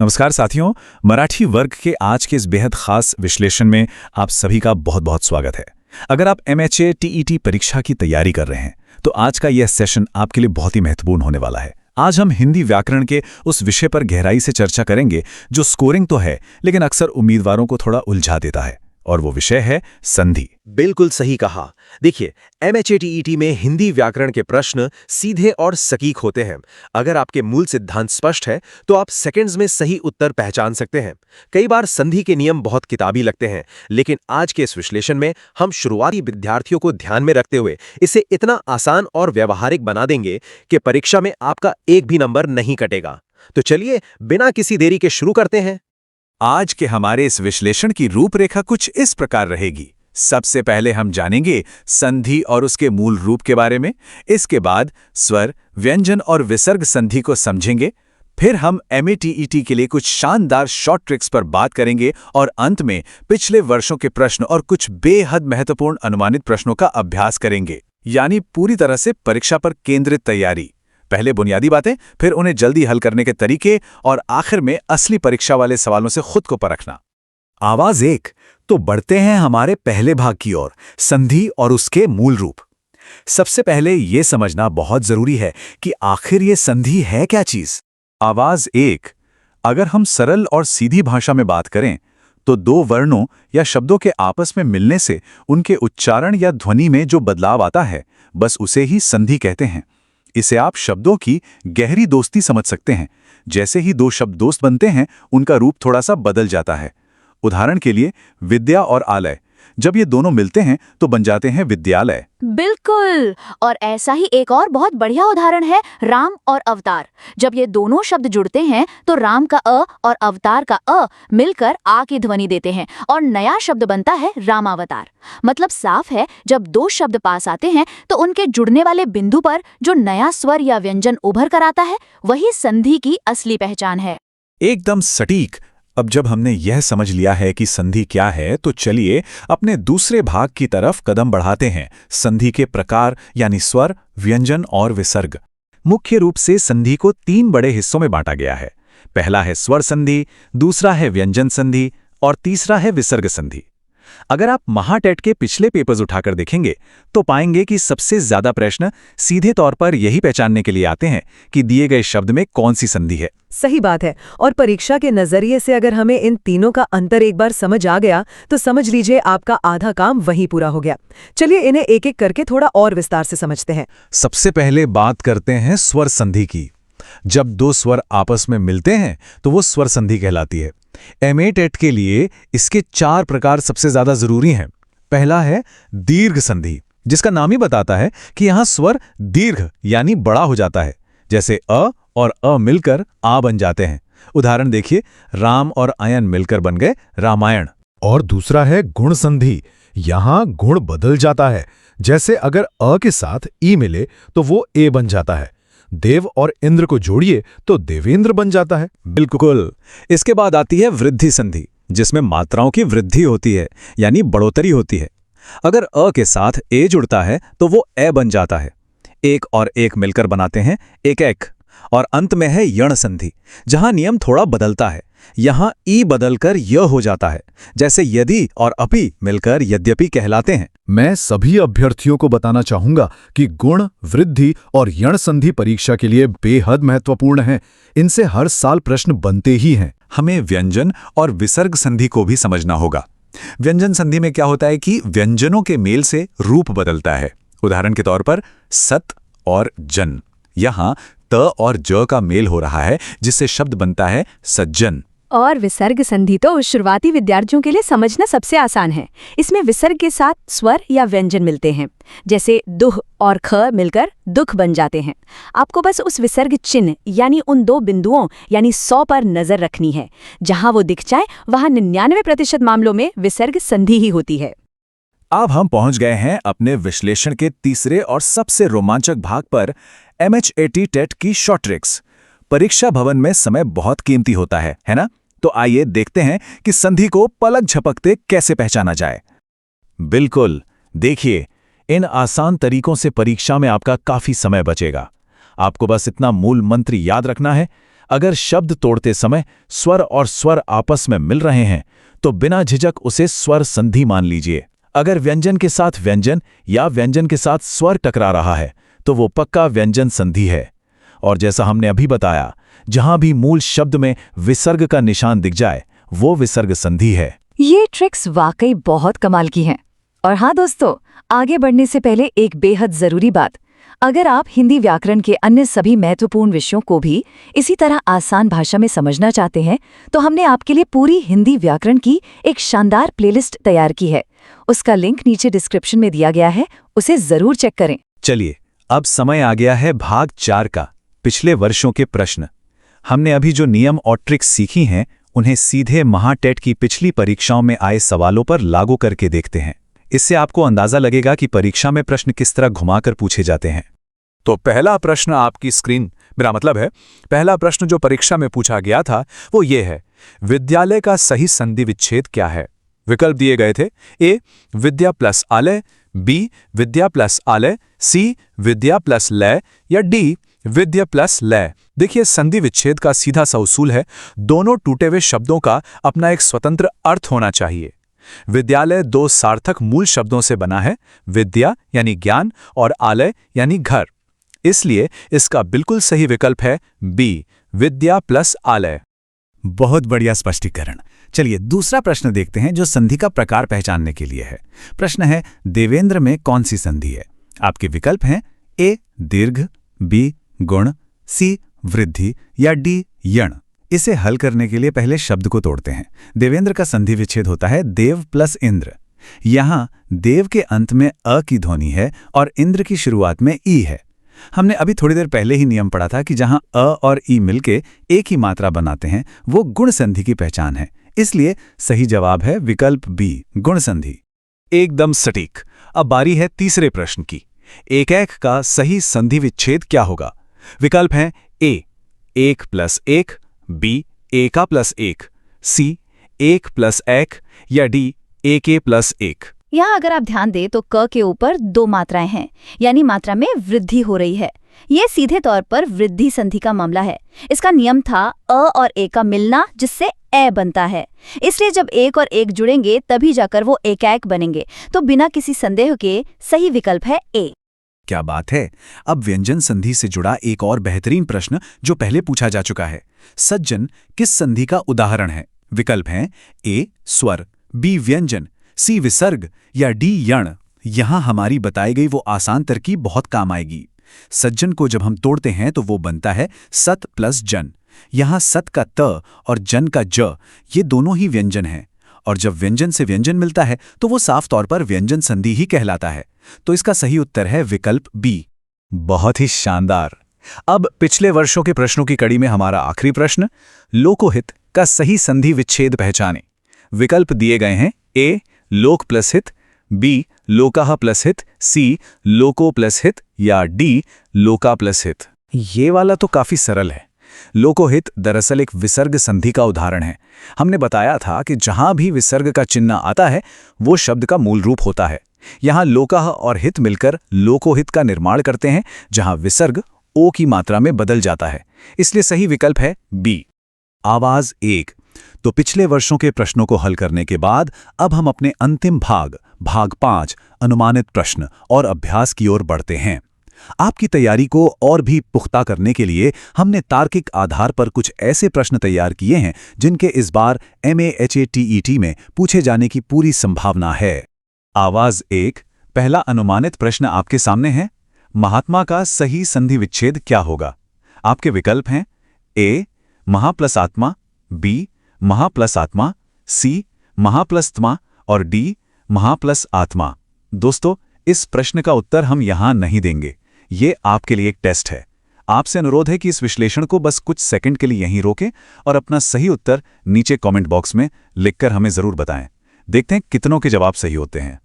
नमस्कार साथियों, मराठी वर्ग के आज के इस बेहद खास विश्लेषण में आप सभी का बहुत बहुत स्वागत है। अगर आप MHA TET परीक्षा की तैयारी कर रहे हैं तो आज का यह सेशन आपके लिए बहुत ही महत्वपूर्ण होने वाला है। आज हम हिंदी व्याकरण के उस विषय पर गहराई से चर्चा करेंगे जो स्कोरिंग तो है लेकिन अक्सर उम्मीदवारों को थोड़ा उलझा देता है, और वो विषय है संधि। बिल्कुल सही कहा। देखिए, MHA TET में हिंदी व्याकरण के प्रश्न सीधे और सटीक होते हैं। अगर आपके मूल सिद्धांत स्पष्ट है तो आप सेकंड्स में सही उत्तर पहचान सकते हैं। कई बार संधि के नियम बहुत किताबी लगते हैं, लेकिन आज के इस विश्लेषण में हम शुरुआती विद्यार्थियों को ध्यान में रखते हुए इसे इतना आसान और व्यावहारिक बना देंगे कि परीक्षा में आपका एक भी नंबर नहीं कटेगा। तो चलिए बिना किसी देरी के शुरू करते हैं। आज के हमारे इस विश्लेषण की रूपरेखा कुछ इस प्रकार रहेगी। सबसे पहले हम जानेंगे संधि और उसके मूल रूप के बारे में। इसके बाद स्वर, व्यंजन और विसर्ग संधि को समझेंगे। फिर हम MA TET के लिए कुछ शानदार शॉर्ट ट्रिक्स पर बात करेंगे और अंत में पिछले वर्षों के प्रश्न और कुछ बेहद महत्वपूर्ण अनुमानित प्रश्नों का अभ्यास करेंगे, यानी पूरी तरह से परीक्षा पर केंद्रित तैयारी। पहले बुनियादी बातें, फिर उन्हें जल्दी हल करने के तरीके और आखिर में असली परीक्षा वाले सवालों से खुद को परखना। आवाज एक, तो बढ़ते हैं हमारे पहले भाग की ओर, संधि और उसके मूल रूप। सबसे पहले यह समझना बहुत जरूरी है कि आखिर ये संधि है क्या चीज। आवाज एक, अगर हम सरल और सीधी भाषा में बात करें तो दो वर्णों या शब्दों के आपस में मिलने से उनके उच्चारण या ध्वनि में जो बदलाव आता है, बस उसे ही संधि कहते हैं। इसे आप शब्दों की गहरी दोस्ती समझ सकते हैं। जैसे ही दो शब्द दोस्त बनते हैं, उनका रूप थोड़ा सा बदल जाता है। उदाहरण के लिए विद्या और आलय, जब ये दोनों मिलते हैं तो बन जाते हैं विद्यालय। बिल्कुल। और ऐसा ही एक और बहुत बढ़िया उदाहरण है राम और अवतार। जब ये दोनों शब्द जुड़ते हैं तो राम का अ और अवतार का अ मिलकर आ की ध्वनि देते हैं और नया शब्द बनता है रामावतार। मतलब साफ है, जब दो शब्द पास आते हैं तो उनके जुड़ने वाले बिंदु पर जो नया स्वर या व्यंजन उभर कर आता है, वही संधि की असली पहचान है। एकदम सटीक। अब जब हमने यह समझ लिया है कि संधि क्या है, तो चलिए अपने दूसरे भाग की तरफ कदम बढ़ाते हैं। संधि के प्रकार यानी स्वर, व्यंजन और विसर्ग। मुख्य रूप से संधि को तीन बड़े हिस्सों में बांटा गया है। पहला है स्वर संधि, दूसरा है व्यंजन संधि और तीसरा है विसर्ग संधि। अगर आप महाटेट के पिछले पेपर्स उठाकर देखेंगे तो पाएंगे कि सबसे ज्यादा प्रश्न सीधे तौर पर यही पहचानने के लिए आते हैं कि दिए गए शब्द में कौन सी संधि है। सही बात है। और परीक्षा के नजरिए से अगर हमें इन तीनों का अंतर एक बार समझ आ गया तो समझ लीजिए आपका आधा काम वहीं पूरा हो गया। चलिए इन्हें एक एक करके थोड़ा और विस्तार से समझते हैं। सबसे पहले बात करते हैं स्वर संधि की। जब दो स्वर आपस में मिलते हैं तो वो स्वर संधि कहलाती है। MA TET के लिए इसके 4 प्रकार सबसे ज्यादा जरूरी हैं। पहला है दीर्घ संधि, जिसका नाम ही बताता है कि यहां स्वर दीर्घ यानी बड़ा हो जाता है। जैसे अ और अ मिलकर आ बन जाते हैं। उदाहरण देखिए, राम और अयन मिलकर बन गए रामायण। और दूसरा है गुण संधि। यहां गुण बदल जाता है। जैसे अगर अ के साथ ई मिले तो वो ए बन जाता है। देव और इंद्र को जोड़िए तो देवेंद्र बन जाता है। बिल्कुल। इसके बाद आती है वृद्धि संधि, जिसमें मात्राओं की वृद्धि होती है यानी बढ़ोतरी होती है। अगर अ के साथ ए जुड़ता है तो वो ए बन जाता है। एक और एक मिलकर बनाते हैं एक एक। और अंत में है यण संधि, जहां नियम थोड़ा बदलता है। यहां ई बदलकर य हो जाता है। जैसे यदि और अपि मिलकर यद्यपि कहलाते हैं। मैं सभी अभ्यर्थियों को बताना चाहूंगा कि गुण, वृद्धि और यण संधि परीक्षा के लिए बेहद महत्वपूर्ण हैं। इनसे हर साल प्रश्न बनते ही हैं। हमें व्यंजन और विसर्ग संधि को भी समझना होगा। व्यंजन संधि में क्या होता है कि व्यंजनों के मेल से रूप बदलता है। उदाहरण के तौर पर सत और जन। यहां त और ज का मेल हो रहा है, जिससे शब्द बनता है सज्जन। और विसर्ग संधि तो शुरुआती विद्यार्थियों के लिए समझना सबसे आसान है। इसमें विसर्ग के साथ स्वर या व्यंजन मिलते हैं। जैसे दुह और ख मिलकर दुख बन जाते हैं। आपको बस उस विसर्ग चिन्ह यानी उन दो बिंदुओं यानी 100 पर नजर रखनी है। जहां वो दिख जाए वहां 99% मामलों में विसर्ग संधि ही होती है। अब हम पहुंच गए हैं अपने विश्लेषण के तीसरे और सबसे रोमांचक भाग पर, MHAT TET की शॉर्ट ट्रिक्स। परीक्षा भवन में समय बहुत कीमती होता है ना? तो आइए देखते हैं कि संधि को पलक झपकते कैसे पहचाना जाए। बिल्कुल, देखिए, इन आसान तरीकों से परीक्षा में आपका काफी समय बचेगा। आपको बस इतना मूल मंत्र याद रखना है। अगर शब्द तोड़ते समय स्वर और स्वर आपस में मिल रहे हैं तो बिना झिझक उसे स्वर संधि मान लीजिए। अगर व्यंजन के साथ व्यंजन या व्यंजन के साथ स्वर टकरा रहा है तो वो पक्का व्यंजन संधि है। और जैसा हमने अभी बताया, जहां भी मूल शब्द में विसर्ग का निशान दिख जाए वो विसर्ग संधि है। ये ट्रिक्स वाकई बहुत कमाल की हैं। और हाँ दोस्तों, आगे बढ़ने से पहले एक बेहद जरूरी बात, अगर आप हिंदी व्याकरण के अन्य सभी महत्वपूर्ण विषयों को भी इसी तरह आसान भाषा में समझना चाहते हैं तो हमने आपके लिए पूरी हिंदी व्याकरण की एक शानदार प्लेलिस्ट तैयार की है। उसका लिंक नीचे डिस्क्रिप्शन में दिया गया है, उसे जरूर चेक करें। चलिए, अब समय आ गया है भाग 4 का, पिछले वर्षों के प्रश्न। हमने अभी जो नियम और ट्रिक्स सीखी हैं उन्हें सीधे महाटेट की पिछली परीक्षाओं में आए सवालों पर लागू करके देखते हैं। इससे आपको अंदाजा लगेगा कि परीक्षा में प्रश्न किस तरह घुमाकर पूछे जाते हैं। तो पहला प्रश्न आपकी स्क्रीन, मेरा मतलब है पहला प्रश्न जो परीक्षा में पूछा गया था वो ये है, विद्यालय का सही संधि विच्छेद क्या है? विकल्प दिए गए थे, ए विद्या प्लस आलय, बी विद्या प्लस आलय, सी विद्या प्लस लय या डी विद्या प्लस लय। देखिए, संधि विच्छेद का सीधा सा उसूल है, दोनों टूटे हुए शब्दों का अपना एक स्वतंत्र अर्थ होना चाहिए। विद्यालय दो सार्थक मूल शब्दों से बना है, विद्या यानी ज्ञान और आलय यानी घर। इसलिए इसका बिल्कुल सही विकल्प है बी विद्या प्लस आलय। बहुत बढ़िया स्पष्टीकरण। चलिए दूसरा प्रश्न देखते हैं जो संधि का प्रकार पहचानने के लिए है। प्रश्न है, देवेंद्र में कौन सी संधि है? आपके विकल्प हैं ए दीर्घ, बी गुण, सी वृद्धि या डी यण। इसे हल करने के लिए पहले शब्द को तोड़ते हैं। देवेंद्र का संधि विच्छेद होता है देव प्लस इंद्र। यहां देव के अंत में अ की ध्वनि है और इंद्र की शुरुआत में ई है। हमने अभी थोड़ी देर पहले ही नियम पढ़ा था कि जहां अ और ई मिलके एक ही मात्रा बनाते हैं वो गुण संधि की पहचान है। इसलिए सही जवाब है विकल्प बी गुण संधि। एकदम सटीक। अब बारी है तीसरे प्रश्न की। एकैक का सही संधि विच्छेद क्या होगा? विकल्प हैं ए 1 प्लस 1, बी एका प्लस 1, सी 1 प्लस एक या डी एके प्लस 1। यहाँ अगर आप ध्यान दें तो क के ऊपर 2 मात्राएं हैं, यानी मात्रा में वृद्धि हो रही है। ये सीधे तौर पर वृद्धि संधि का मामला है। इसका नियम था अ और ए का मिलना, जिससे ए बनता है। इसलिए जब एक और एक जुड़ेंगे तभी जाकर वो एकाएक बनेंगे। तो बिना किसी संदेह के सही विकल्प है ए। क्या बात है। अब व्यंजन संधि से जुड़ा एक और बेहतरीन प्रश्न जो पहले पूछा जा चुका है। सज्जन किस संधि का उदाहरण है? विकल्प हैं ए स्वर, बी व्यंजन, सी विसर्ग या डी यण। यहां हमारी बताई गई वो आसान तरकीब बहुत काम आएगी। सज्जन को जब हम तोड़ते हैं तो वो बनता है सत प्लस जन। यहां सत का त और जन का ज, ये दोनों ही व्यंजन हैं। और जब व्यंजन से व्यंजन मिलता है तो वो साफ तौर पर व्यंजन संधि ही कहलाता है। तो इसका सही उत्तर है विकल्प बी। बहुत ही शानदार। अब पिछले वर्षों के प्रश्नों की कड़ी में हमारा आखिरी प्रश्न, लोकोहित का सही संधि विच्छेद पहचानें। विकल्प दिए गए हैं ए लोक प्लस हित, बी लोकाह प्लस हित, सी लोको प्लस हित या डी लोका प्लस हित। ये वाला तो काफी सरल है। लोकोहित दरअसल एक विसर्ग संधि का उदाहरण है। हमने बताया था कि जहां भी विसर्ग का चिन्ह आता है वो शब्द का मूल रूप होता है। यहां लोकाह और हित मिलकर लोकोहित का निर्माण करते हैं, जहां विसर्ग ओ की मात्रा में बदल जाता है। इसलिए सही विकल्प है बी। आवाज 1। तो पिछले वर्षों के प्रश्नों को हल करने के बाद अब हम अपने अंतिम भाग 5 अनुमानित प्रश्न और अभ्यास की ओर बढ़ते हैं। आपकी तैयारी को और भी पुख्ता करने के लिए हमने तार्किक आधार पर कुछ ऐसे प्रश्न तैयार किए हैं जिनके इस बार MAHATET में पूछे जाने की पूरी संभावना है। आवाज 1। पहला अनुमानित प्रश्न आपके सामने है। महात्मा का सही संधि विच्छेद क्या होगा? आपके विकल्प हैं ए महा प्लस आत्मा, बी महा प्लस आत्मा, सी महा प्लस त्मा और डी महा प्लस आत्मा। दोस्तों, इस प्रश्न का उत्तर हम यहां नहीं देंगे। ये आपके लिए एक टेस्ट है। आपसे अनुरोध है कि इस विश्लेषण को बस कुछ सेकंड के लिए यहीं रोकें और अपना सही उत्तर नीचे कमेंट बॉक्स में लिखकर हमें जरूर बताएं। देखते हैं कितनों के जवाब सही होते हैं।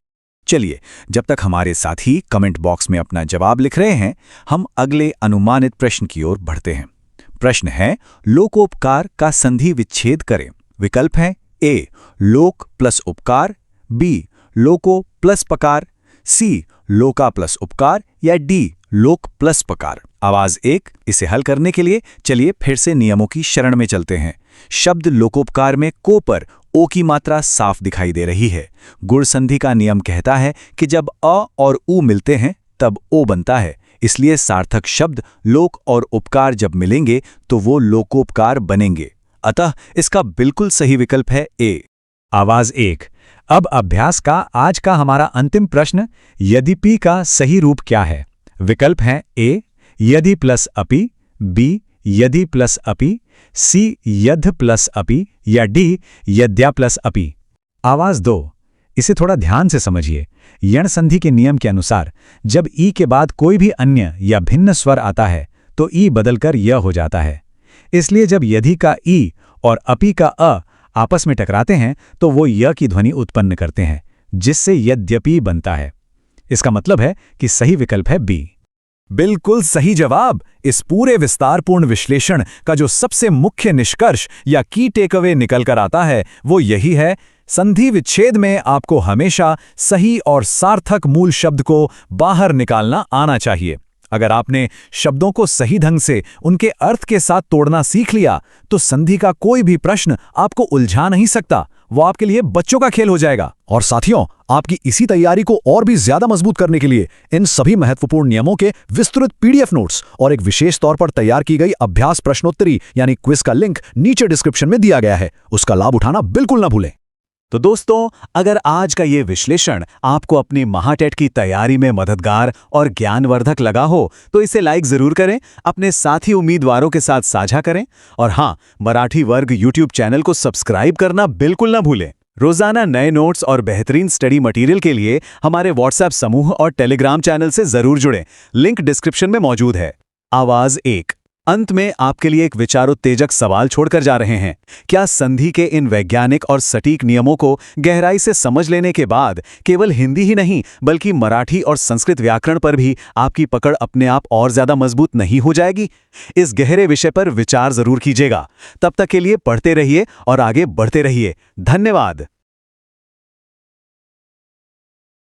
चलिए, जब तक हमारे साथी कमेंट बॉक्स में अपना जवाब लिख रहे हैं, हम अगले अनुमानित प्रश्न की ओर बढ़ते हैं। प्रश्न है, लोकोपकार का संधि विच्छेद करें। विकल्प हैं ए लोक प्लस उपकार, बी लोको प्लस पकार, सी लोका प्लस उपकार या डी लोक प्लस पकार। आवाज 1, इसे हल करने के लिए चलिए फिर से नियमों की शरण में चलते हैं। शब्द लोकोपकार में को पर ओ की मात्रा साफ दिखाई दे रही है। गुण संधि का नियम कहता है कि जब अ और उ मिलते हैं तब ओ बनता है, इसलिए सार्थक शब्द लोक और उपकार जब मिलेंगे तो वो लोकोपकार बनेंगे। अतः इसका बिल्कुल सही विकल्प है ए। आवाज 1। अब अभ्यास का आज का हमारा अंतिम प्रश्न, यद्यपि का सही रूप क्या है? विकल्प हैं ए यदि प्लस अपि, बी यदि प्लस अपि, सी यद्ध प्लस अपि या डी यद्या प्लस अपि। आवाज 2, इसे थोड़ा ध्यान से समझिए। यण संधि के नियम के अनुसार जब ई के बाद कोई भी अन्य या भिन्न स्वर आता है तो ई बदलकर य हो जाता है। इसलिए जब यदि का ई और अपि का अ आपस में टकराते हैं तो वो य की ध्वनि उत्पन्न करते हैं, जिससे यद्यपि बनता है। इसका मतलब है कि सही विकल्प है बी। बिल्कुल सही जवाब। इस पूरे विस्तारपूर्ण विश्लेषण का जो सबसे मुख्य निष्कर्ष या की टेकअवे निकल कर आता है वो यही है, संधि विच्छेद में आपको हमेशा सही और सार्थक मूल शब्द को बाहर निकालना आना चाहिए। अगर आपने शब्दों को सही ढंग से उनके अर्थ के साथ तोड़ना सीख लिया तो संधि का कोई भी प्रश्न आपको उलझा नहीं सकता, वो आपके लिए बच्चों का खेल हो जाएगा। और साथियों, आपकी इसी तैयारी को और भी ज्यादा मजबूत करने के लिए इन सभी महत्वपूर्ण नियमों के विस्तृत पीडीएफ नोट्स और एक विशेष तौर पर तैयार की गई अभ्यास प्रश्नोत्तरी यानी क्विज का लिंक नीचे डिस्क्रिप्शन में दिया गया है, उसका लाभ उठाना बिल्कुल ना भूलें। तो दोस्तों, अगर आज का ये विश्लेषण आपको अपनी महाटेट की तैयारी में मददगार और ज्ञानवर्धक लगा हो तो इसे लाइक जरूर करें, अपने साथी उम्मीदवारों के साथ साझा करें और हाँ, मराठी वर्ग यूट्यूब चैनल को सब्सक्राइब करना बिल्कुल ना भूलें। रोजाना नए नोट्स और बेहतरीन स्टडी मटेरियल के लिए हमारे व्हाट्सएप समूह और टेलीग्राम चैनल से जरूर जुड़ें, लिंक डिस्क्रिप्शन में मौजूद है। आवाज 1। अंत में आपके लिए एक विचारोत्तेजक सवाल छोड़कर जा रहे हैं। क्या संधि के इन वैज्ञानिक और सटीक नियमों को गहराई से समझ लेने के बाद केवल हिंदी ही नहीं बल्कि मराठी और संस्कृत व्याकरण पर भी आपकी पकड़ अपने आप और ज्यादा मजबूत नहीं हो जाएगी? इस गहरे विषय पर विचार जरूर कीजिएगा। तब तक के लिए पढ़ते रहिए और आगे बढ़ते रहिए। धन्यवाद।